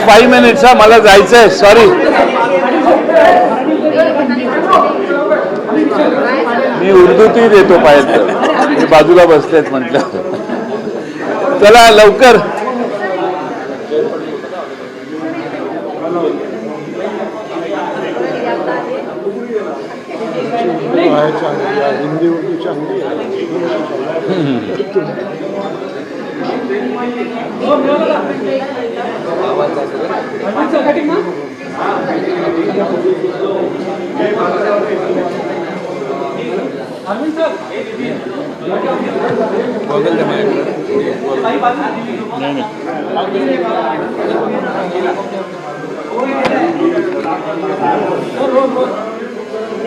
5 minutes हा, मला जायचंय. सॉरी, मी उर्दूतही देतो पाहिजे तर. मी बाजूला बसलेत म्हटलं. चला लवकर.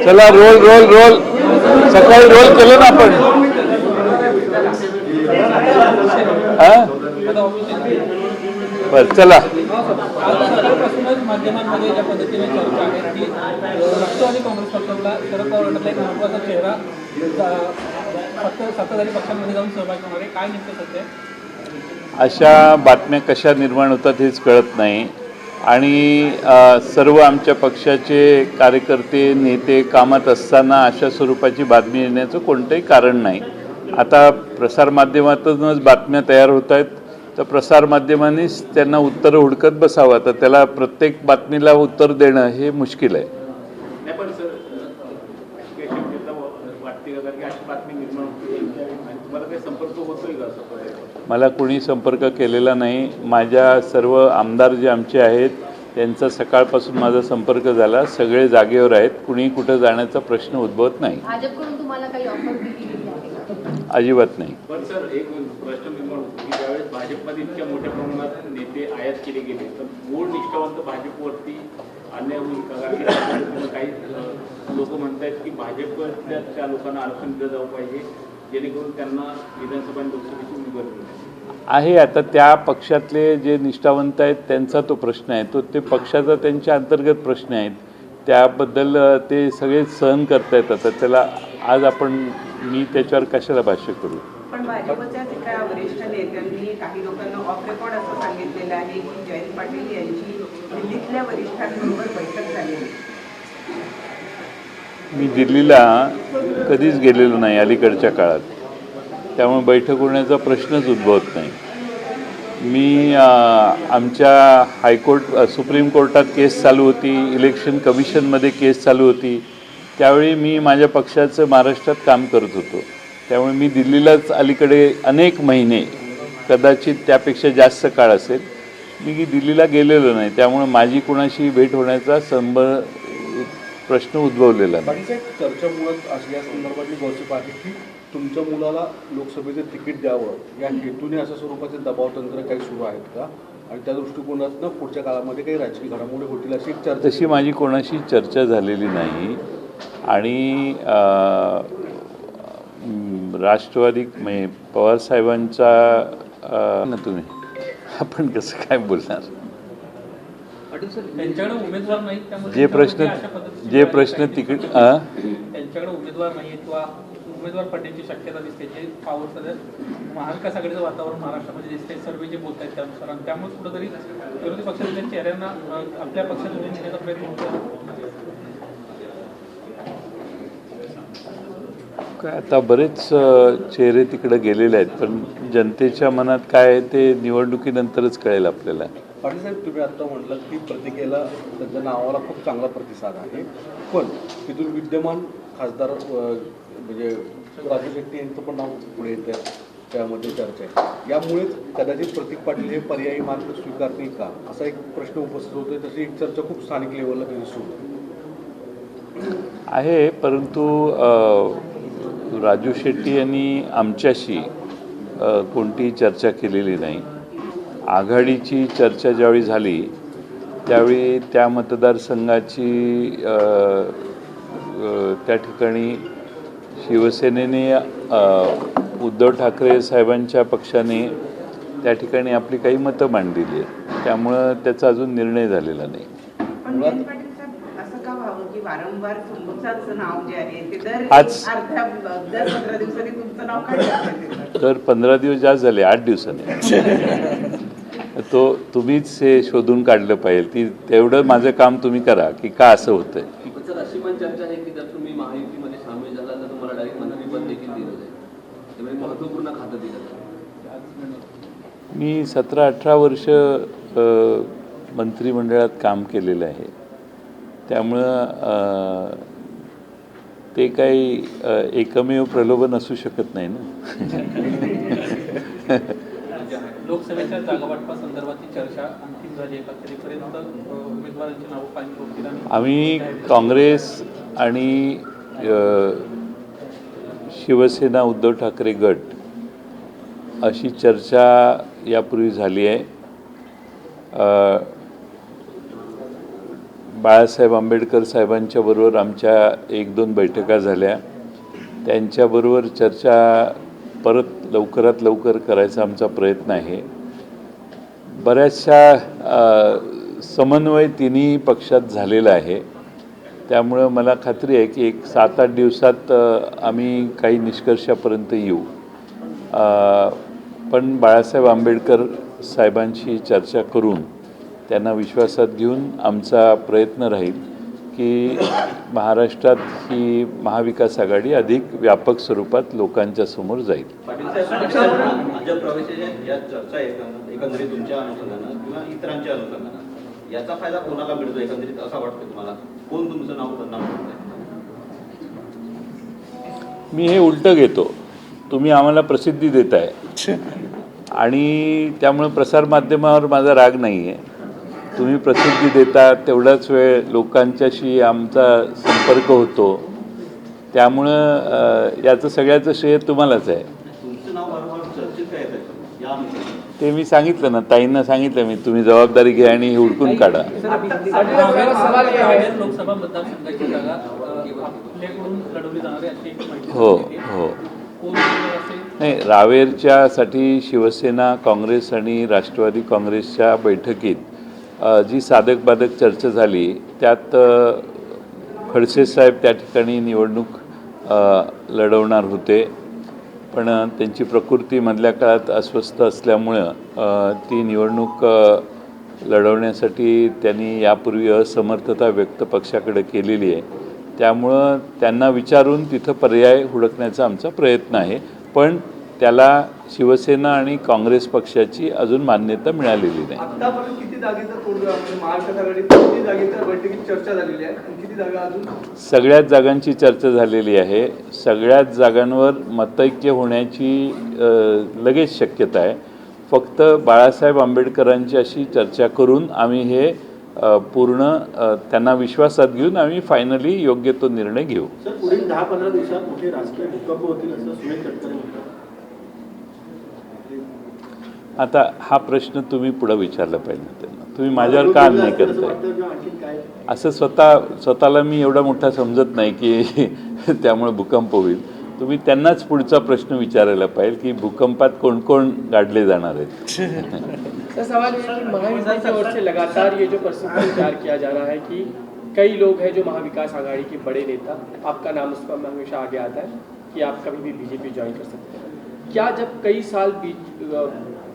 चला रोल रोल रोल. सकाळी रोल केलं ना आपण. बर चला. माध्यमांमध्ये ज्या पद्धतीने चर्चा आहे की राष्ट्रवादी काँग्रेस पक्षाला शरद पवार गटातला एक महत्त्वाचा चेहरा सत्ताधारी पक्षांमध्ये जाऊन सहभागी होणार आहे, काय नेमकं सत्य आहे? अशा बातम्या कशा निर्माण होतात हेच कळत नाही. आणि सर्व आमच्या पक्षाचे कार्यकर्ते नेते कामात असताना अशा स्वरूपाची बातमी येण्याचं कोणतंही कारण नाही. आता प्रसारमाध्यमातूनच बातम्या तयार होत आहेत, तर प्रसारमाध्यमांनीच त्यांना उत्तरं हुडकत बसावं. तर त्याला प्रत्येक बातमीला उत्तर देणं हे मुश्किल आहे. मला कोणी संपर्क केलेला नाही. माझ्या सर्व आमदार जे आमचे आहेत त्यांचा सकाळपासून माझा संपर्क झाला. सगळे जागेवर आहेत. कुणी कुठं जाण्याचा प्रश्न उद्भवत नाही. भाजपकडून तुम्हाला काही ऑफर दिली आहे? अजिबात नाही. पण सर एक प्रश्न निर्माण होतो की ज्यावेळेस भाजपमध्ये इतक्या मोठ्या प्रमाणात नेते आयात केले गेले तर मूळ निष्ठावंत भाजपवरती अन्याय होईल का? कारण काही लोक म्हणतात की भाजपच्या त्या लोकांना आरक्षण दिलं जाऊ पाहिजे जेणेकरून त्यांना विधानसभा आणि लोकसभेची उमेदवारी मिळेल. आहे आता त्या पक्षातले जे निष्ठावंत आहेत त्यांचा तो प्रश्न आहे. तो ते पक्षाचा त्यांच्या अंतर्गत प्रश्न आहेत. त्याबद्दल ते सगळे सहन करता येतात. तर त्याला आज मी त्याच्यावर कशाला भाष्य करू. पण भाजपच्या एका वरिष्ठ नेत्यांनी काही लोकांना ऑफ रेकॉर्ड असं सांगितलेलं आहे की जयंत पाटील यांची दिल्लीतल्या वरिष्ठांबरोबर बैठक झालेली. मी दिल्लीला कधीच गेलेलो नाही अलीकडच्या काळात, त्यामुळे बैठक होण्याचा प्रश्नच उद्भवत नाही. मी आमच्या सुप्रीम कोर्टात केस चालू होती, इलेक्शन कमिशनमध्ये केस चालू होती, त्यावेळी मी माझ्या पक्षाचं महाराष्ट्रात काम करत होतो. त्यामुळे मी दिल्लीलाच अलीकडे अनेक महिने, कदाचित त्यापेक्षा जास्त काळ असेल, मी दिल्लीला गेलेलो नाही. त्यामुळे माझी कोणाशी भेट होण्याचा प्रश्न उद्भवलेला नाही. चर्चेमुळेच अशी या संदर्भातली गॉसिप आहे की तुमच्या मुलाला लोकसभेचं तिकीट द्यावं या हेतूने अशा स्वरूपाचे दबावतंत्र काही सुरू आहेत का? आणि त्या दृष्टिकोनातनं पुढच्या काळामध्ये काही राजकीय घडामोडी होतील अशी एक चर्चा. तशी माझी कोणाशी चर्चा झालेली नाही. आणि राष्ट्रवादी पवारसाहेबांचा ना तुम्ही आपण कसं काय बोलणार? त्यांच्याकडे उमेदवार नाहीत त्यामुळे जे प्रश्न तिकीट त्यांच्याकडे उमेदवार नाही किंवा उमेदवार पडण्याची शक्यता दिसते. जे पावर सध्या महाविकास आघाडीचं वातावरण महाराष्ट्रामध्ये दिसते, सर्वे जे बोलत आहेत त्यानुसार. आणि त्यामुळे कुठेतरी विरोधी पक्षाच्या चेहऱ्यांना आपल्या पक्षात नेण्याचा प्रयत्न होतो. काय आता बरेच चेहरे तिकडे गेलेले आहेत, पण जनतेच्या मनात काय आहे ते निवडणुकीनंतरच कळेल आपल्याला. पाटील साहेब, तुम्ही आता म्हटलं की प्रतिकेला त्यांच्या नावाला खूप चांगला प्रतिसाद आहे, पण तिथून विद्यमान खासदार म्हणजे राजू शेट्टी यांचं पण नाव पुढे येत आहे, त्यामध्ये चर्चा आहे. यामुळेच कदाचित प्रतीक पाटील हे पर्यायी मार्ग स्वीकारतील का असा एक प्रश्न उपस्थित होतोय. तशी एक चर्चा खूप स्थानिक लेवलला सुरू आहे. परंतु राजू शेट्टी यांनी आमच्याशी कोणतीही चर्चा केलेली नाही. आघाडीची चर्चा ज्यावेळी झाली त्यावेळी त्या मतदारसंघाची त्या ठिकाणी शिवसेनेने उद्धव ठाकरे साहेबांच्या पक्षाने त्या ठिकाणी आपली काही मतं मांडलेली आहेत. त्यामुळं त्याचा अजून निर्णय झालेला नाही. वारंवार तुमचं नाव जे आहे ते दर आज 15 दिवसांनी तुमचं नाव काढलं. तर 15 दिवस जास्त झाले, 8 दिवसांनी. तो तुम्हीच हे शोधून काढलं पाहिजे. तेवढं माझं काम तुम्ही करा की का असं होतंय. सर अशी पण चर्चा आहे की जर तुम्ही महायुतीमध्ये सामील झाला तर तुम्हाला डायरेक्ट मंत्रीपद देखील दिलं जाईल, त्यामुळे महत्त्वपूर्ण खातं दिलं जाईल. मी 17-18 वर्ष मंत्रिमंडळात काम केलेलं आहे, त्यामुळं ते काही एकमेव प्रलोभन असू शकत नाही ना. लोकसभेच्या जागावाटपासंदर्भातली चर्चा अंतिम झाली आहे का? तरीपर्यंत उमेदवारांची नावं फाईन होतील आणि आम्ही काँग्रेस आणि शिवसेना उद्धव ठाकरे गट अशी चर्चा यापूर्वी झाली आहे. बाळासाहेब आंबेडकर साहेबांच्या बरोबर आमच्या 1-2 बैठका झाल्या. त्यांच्याबरोबर चर्चा परत लवकरात लवकर करायचा आमचा प्रयत्न आहे. बऱ्याचशा समन्वय तिन्ही पक्षात झालेला आहे, त्यामुळं मला खात्री आहे की एक 7-8 दिवसात आम्ही काही निष्कर्षापर्यंत येऊ. पण बाळासाहेब आंबेडकर साहेबांशी चर्चा करून त्यांना विश्वासात घेऊन आमचा प्रयत्न राहील की महाराष्ट्रात ही महाविकास आघाडी अधिक व्यापक स्वरूपात लोकांच्या समोर जाईल. पाटील साहेब, भाजप प्रवेशाच्या या चर्चा एकंदरीत तुमच्या अनुषंगानं किंवा इतरांच्या अनुषंगानं याचा फायदा कोणाला मिळतो एकंदरीत असं वाटतं तुम्हाला? कोण तुमचं नाव बदनाम करतंय? मी हे उलटं घेतो. तुम्ही आम्हाला प्रसिद्धी देताय आणि त्यामुळे प्रसारमाध्यमावर माझा राग नाही आहे. तुम्ही प्रसिद्धी देता, तेवढाच वेळ लोकांच्याशी आमचा संपर्क होतो, त्यामुळं याचं सगळ्याचं श्रेय तुम्हालाच आहे. तुमचं नाव वारंवार चर्चेत काय येतं या अनुषंगानं? ते मी सांगितलं ना, ताईंना सांगितलं मी, तुम्ही जबाबदारी घ्या आणि हे हुडकून काढा. रावेर लोकसभा मतदारसंघाची जागा आपल्याकडून लढवली जाणार आहे अशी एक माहिती हो मिळते. हो कोण उमेदवार असेल? नाही, रावेरच्यासाठी शिवसेना, काँग्रेस आणि राष्ट्रवादी काँग्रेसच्या बैठकीत जी साधक बाधक चर्चा झाली त्यात खडसे साहेब त्या ठिकाणी निवडणूक लढवणार होते, पण त्यांची प्रकृती मधल्या काळात अस्वस्थ असल्यामुळं ती निवडणूक लढवण्यासाठी त्यांनी यापूर्वी असमर्थता व्यक्त पक्षाकडे केलेली आहे. त्यामुळं त्यांना विचारून तिथं पर्याय हुडकण्याचा आमचा प्रयत्न आहे, पण त्याला शिवसेना आणि काँग्रेस पक्षाची अजून मान्यता मिळालेली नाही. आतापर्यंत किती जागेचा तोडगा महाराष्ट्र आघाडीत किती जागेच्या बैठकीत चर्चा झालेली आहे आणि किती जागा अजून? सगळ्याच जागांची चर्चा झालेली आहे. सगळ्याच जागांवर मतैक्य होण्याची लगेच शक्यता आहे. फक्त बाळासाहेब आंबेडकरांची अशी चर्चा करून आम्ही हे पूर्ण त्यांना विश्वासात घेऊन आम्ही फायनली योग्य तो निर्णय घेऊ. सर, पुढील 10-15 दिवसात मोठे राजकीय भूकंप होतील असं सुनील तटकरे म्हणतात. आता हा प्रश्न तुम्ही पुढे विचारला पाहिजे त्यांना. तुम्ही माझ्यावर काम नाही करताय. असं स्वतःला मी एवढा मोठा समजत नाही की त्यामुळे भूकंप होईल. तुम्ही त्यांनाच पुढचा प्रश्न विचारायला पाहिजे की भूकंपात कोण कोण गाडले जाणार आहेत. सर, सवाल ये है कि महायुति की ओर से लगातार ये जो प्रचार किया जा रहा है कि कई लोग हैं जो महाविकास आघाड़ी के बड़े नेता, आपका नाम उस पर हमेशा आगे आता है कि आप कभी भी बीजेपी ज्वाइन कर सकते हैं. क्या जब कई साल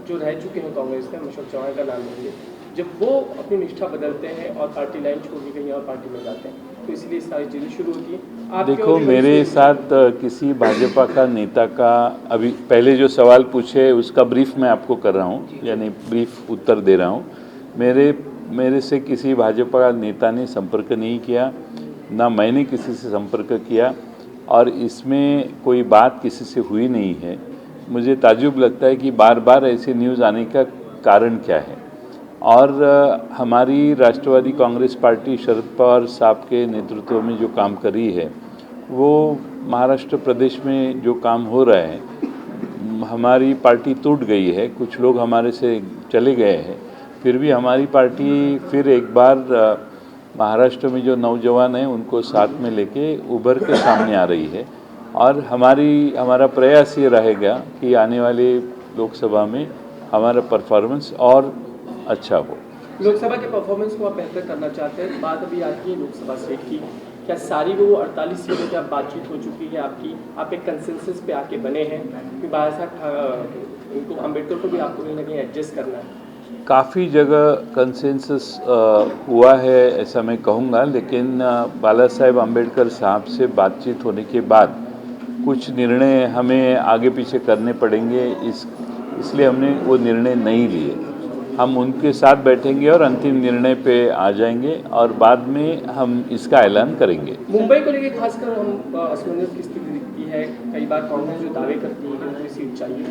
जो रह चुके हैं कांग्रेस में, अशोक चौहान का नाम लेंगे, जब वो अपनी निष्ठा बदलते हैं और पार्टी लाइन छोड़ के कहीं और पार्टी में जाते हैं, तो इसलिए सारी चीज़ें शुरू होती हैं. देखो, मेरे साथ किसी भाजपा का नेता का, अभी पहले जो सवाल पूछे उसका ब्रीफ मैं आपको कर रहा हूँ, यानी ब्रीफ उत्तर दे रहा हूँ. मेरे से किसी भाजपा नेता ने संपर्क नहीं किया, ना मैंने किसी से संपर्क किया, और इसमें कोई बात किसी से हुई नहीं है. मुझे ताज्जुब लगता है कि बार बार ऐसे न्यूज़ आने का कारण क्या है. और हमारी राष्ट्रवादी कांग्रेस पार्टी शरद पवार साहब के नेतृत्व में जो काम कर रही है, वो महाराष्ट्र प्रदेश में जो काम हो रहा है, हमारी पार्टी टूट गई है, कुछ लोग हमारे से चले गए हैं, फिर भी हमारी पार्टी फिर एक बार महाराष्ट्र में जो नौजवान हैं उनको साथ में लेके उभर के सामने आ रही है. और हमारा प्रयास ये रहेगा कि आने वाले लोकसभा में हमारा परफॉर्मेंस और अच्छा हो. लोकसभा के परफॉर्मेंस को आप बेहतर करना चाहते हैं. बात अभी आती है लोकसभा सीट की. क्या सारी वो 48 सीटों की आप बातचीत हो चुकी है आपकी? आप एक कंसेंसस पे आके बने हैं कि बाळासाहेब उनको अम्बेडकर को भी आपको कहीं ना कहीं एडजस्ट करना है? काफ़ी जगह कंसेंसस हुआ है ऐसा मैं कहूँगा, लेकिन बाला साहेब आम्बेडकर साहब से बातचीत होने के बाद कुछ निर्णय हमें आगे पीछे करने पड़ेंगे, इसलिए हमने वो निर्णय नहीं लिए। हम उनके साथ बैठेंगे और अंतिम निर्णय पे आ जाएंगे और बाद में हम इसका ऐलान करेंगे। मुंबई को लेकर खासकर हम असमंजस की स्थिति दिखती है। कई बार कांग्रेस जो दावे करती है कि उन्हें सीट चाहिए,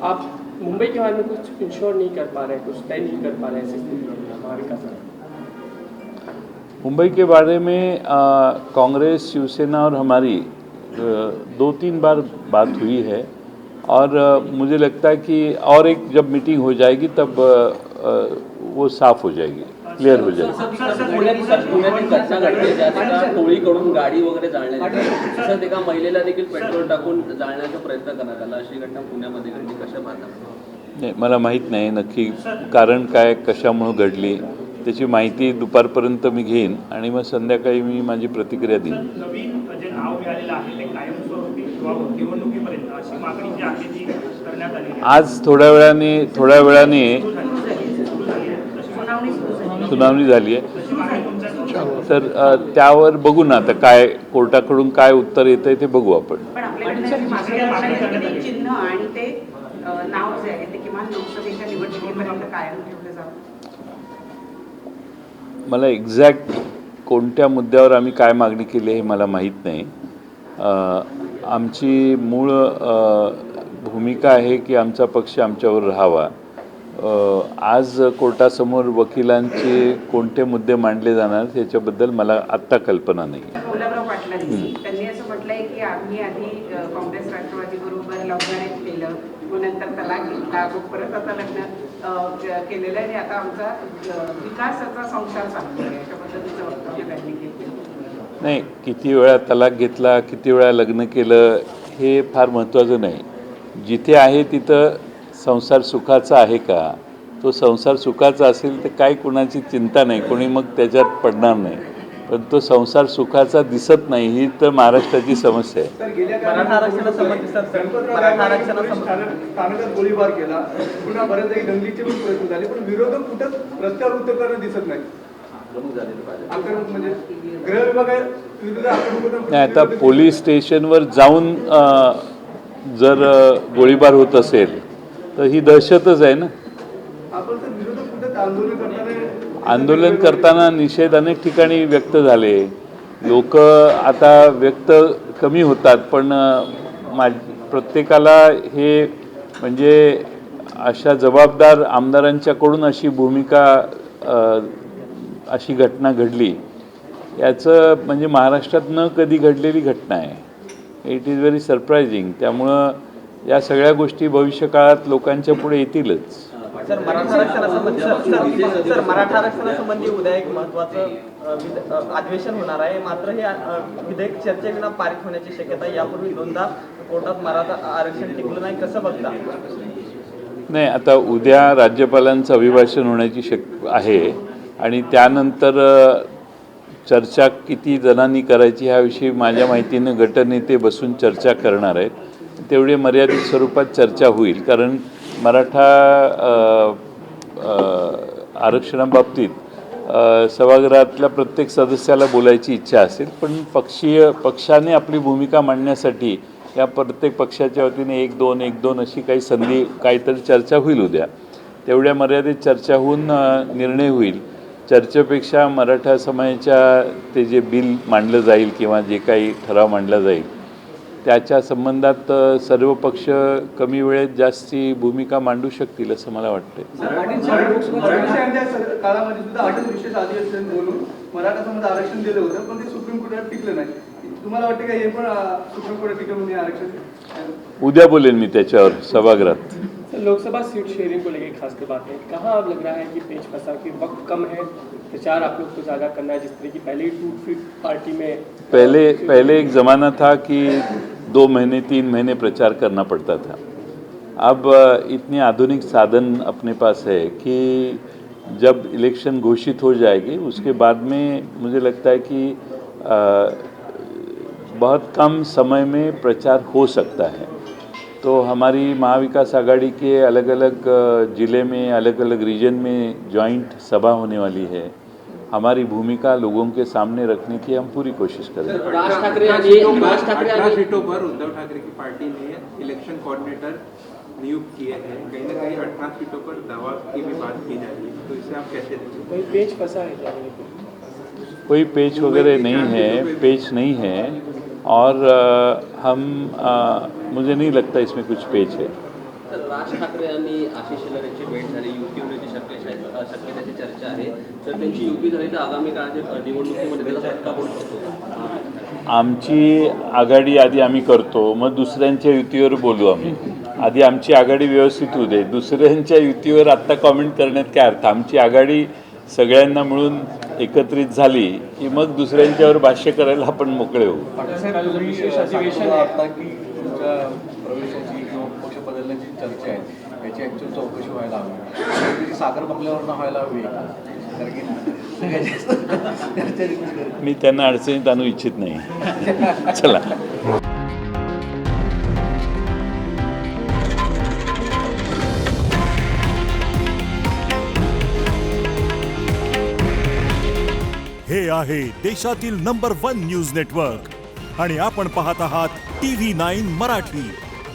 आप मुंबई के बारे में कुछ इंश्योर नहीं कर पा रहे, कुछ तय नहीं कर पा रहे, ऐसी स्थिति है महाविकास आघाड़ी। मुंबई के बारे में कांग्रेस, शिवसेना और हमारी 2-3 बार बात हुई है और मुझे लगता है कि और एक जब मीटिंग हो जाएगी तब वो साफ हो जाएगी, क्लियर हो जाएगी। पुण्याची घटना घडली ज्यात एका टोळीकडून गाडी वगैरे जाळण्यात आली, तसंच एका महिलेला देखील पेट्रोल टाकून जाळण्याचा प्रयत्न करण्यात आला, अशी घटना पुण्यामध्ये घडली, कशा पाहता? नाही, मला माहीत नाही नक्की कारण काय, कशामुळे घडली, त्याची माहिती दुपारपर्यंत मी घेईन आणि मग संध्याकाळी मी माझी प्रतिक्रिया देईन। नवीन जे नाव मिळालेलं आहे ते कायमस्वरूपी किंवा निवडणुकीपर्यंत अशी मागणी जी आहे ती करण्यात आली आहे। आज थोड्या वेळाने सुनावणी झाली आहे, तर त्यावर बघू ना आता काय कोर्टाकडून काय उत्तर येतंय ते बघू आपण। पण आपल्याकडे चिन्ह आणि ते नाव जे आहे ते किमान लोकसभेच्या निवडणुकीपर्यंत कायम ठेवलं जावं। मला एक्झॅक्ट कोणत्या मुद्द्यावर आम्ही काय मागणी केली हे मला माहीत नाही। आमची मूळ भूमिका आहे की आमचा पक्ष आमच्यावर राहावा। आज कोर्टासमोर वकिलांचे कोणते मुद्दे मांडले जाणार याच्याबद्दल मला आत्ता कल्पना नाही। गुलाबराव पाटलांनी त्यांनी असं म्हटलंय की आम्ही आधी काँग्रेस राष्ट्रवादी बरोबर लव्ह मॅरेज केलं, मग नंतर तलाक घेतला, मग परत आता लग्न केलेलं आहे आणि आता आमचा विकासाचा संसार चालू आहे, अशा पद्धतीचं वक्तव्य त्यांनी केलं। नाही, किती वेळा तलाक घेतला, किती वेळा लग्न केलं हे फार महत्त्वाचं नाही। जिथे आहे तिथं संसार सुखाचा आहे का, तो संसार सुखाचा असेल तर काय कोणाची चिंता नाही, कोणी मग त्याच्यात पडणार नाही, पण तो संसार सुखाचा दिसत नाही ही तर महाराष्ट्राची समस्या आहे। स्थानकात गोळीबार केला, पुन्हा बऱ्याच दंगलीचे पण प्रयत्न झाले, पण विरोधक कुठंच रस्त्यावर उतरताना दिसत नाही। म्हणजे गृह विभागाविरुद्ध नाही, आता पोलीस स्टेशनवर जाऊन जर गोळीबार होत असेल तर ही दहशतच आहे ना। आपण तर विरोधक कुठं आंदोलन करताना निषेध अनेक ठिकाणी व्यक्त झाले, लोक आता व्यक्त कमी होतात, पण प्रत्येकाला हे म्हणजे अशा जबाबदार आमदारांच्याकडून अशी भूमिका अशी घटना घडली याचं म्हणजे महाराष्ट्रात न कधी घडलेली घटना आहे। It is very surprising. त्यामुळं या सगळ्या गोष्टी भविष्यकाळात लोकांच्या पुढे येतीलच। सर, मराठा आरक्षणासंबंधी उद्या एक महत्त्वाचं अधिवेशन होणार आहे, मात्र हे विधेयक चर्चेविना पारित होण्याची शक्यता आहे। यापूर्वी 2दा कोर्टात मराठा आरक्षण टिकलं नाही, कसं बघता? नाही, आता उद्या राज्यपालांचं अभिभाषण होण्याची आहे आणि त्यानंतर चर्चा किती जणांनी करायची ह्याविषयी माझ्या माहितीनं गटनेते बसून चर्चा करणार आहेत। तेवढे मर्यादित स्वरूपात चर्चा होईल, कारण मराठा आरक्षणाबाबतीत सभागृहातल्या प्रत्येक सदस्याला बोलायची इच्छा असेल, पण पक्षाने आपली भूमिका मांडण्यासाठी या प्रत्येक पक्षाच्या वतीने 1-2 अशी काही संधी काहीतरी चर्चा होईल उद्या। तेवढ्या मर्यादित चर्चा होऊन निर्णय होईल। चर्चेपेक्षा मराठा समाजाच्या ते जे बिल मांडलं जाईल किंवा जे काही ठराव मांडला जाईल त्याच्या संबंधात सर्व पक्ष कमी वेळेत जास्ती भूमिका मांडू शकतील असं मला वाटतं। काळामध्ये सुद्धा 8 विशेष अधिवेशन बोलून मराठा समाज आरक्षण दिलं होतं, पण ते सुप्रीम कोर्टात टिकलं नाही। तुम्हाला वाटतं का हे पण सुप्रीम कोर्टात टिकवून हे आरक्षण? उद्या बोलेन मी त्याच्यावर सभागृहात। लोकसभा सीट शेयरिंग को लेकर खास कर बात है, कहाँ अब लग रहा है कि पेच फंसा कि वक्त कम है, प्रचार आप लोग को ज़्यादा करना है, जिस तरह की पहले ही टूट फीट पार्टी में पहले एक ज़माना था कि 2 महीने 3 महीने प्रचार करना पड़ता था। अब इतने आधुनिक साधन अपने पास है कि जब इलेक्शन घोषित हो जाएगी उसके बाद में मुझे लगता है कि बहुत कम समय में प्रचार हो सकता है। तो हमारी महाविकास आघाड़ी के अलग अलग ज़िले में, अलग अलग रीजन में जॉइंट सभा होने वाली है। हमारी भूमिका लोगों के सामने रखने की हम पूरी कोशिश करेंगे। राज ठाकरे सीटों पर उद्धव ठाकरे की पार्टी ने इलेक्शन कोऑर्डिनेटर नियुक्त किए हैं। कहीं ना कहीं 18 सीटों पर दावा की भी बात की जा रही है, तो इसे आप कैसे देखते हैं? कोई पेच फंसा है क्या? कोई पेच वगैरह नहीं है, पेच नहीं है, और मुझे नहीं लगता इसमें कुछ पेच है। तर राज ठाकरे आणि आशिष शेलार यांची भेट झाली, युती होण्याची शक्यतेची चर्चा आहे. तर त्यांची युती झाली तर आगामी काळाच्या निवडणुकीमध्ये त्याचा फटका पडू शकतो. आमची आघाडी आधी आम्ही करतो, मग दुसऱ्यांच्या युतीवर बोलू आम्ही. आधी आमची आघाडी व्यवस्थित होऊ दे, दुसऱ्यांच्या युतीवर आत्ता कॉमेंट करण्यात काय अर्थ. आमची आघाडी सगळ्यांना मिळून एकत्रित झाली की मग दुसऱ्यांच्यावर भाष्य करायला आपण मोकळे होऊ. विशेष अधिवेशन आहे. आता की तुमच्या प्रवेशाची किंवा पक्ष बदलण्याची चर्चा आहे, याची ॲक्च्युअल चौकशी व्हायला हवी. त्याची साखर बंगल्यावरनं व्हायला हवी, कारण की चर्चा मी त्यांना अडचणीत आणू इच्छित नाही. चला. हे आहे देशातील नंबर 1 न्यूज नेटवर्क आणि आपण पाहत आहात TV9 मराठी.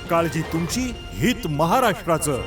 काळजी तुमची, हित महाराष्ट्राचं.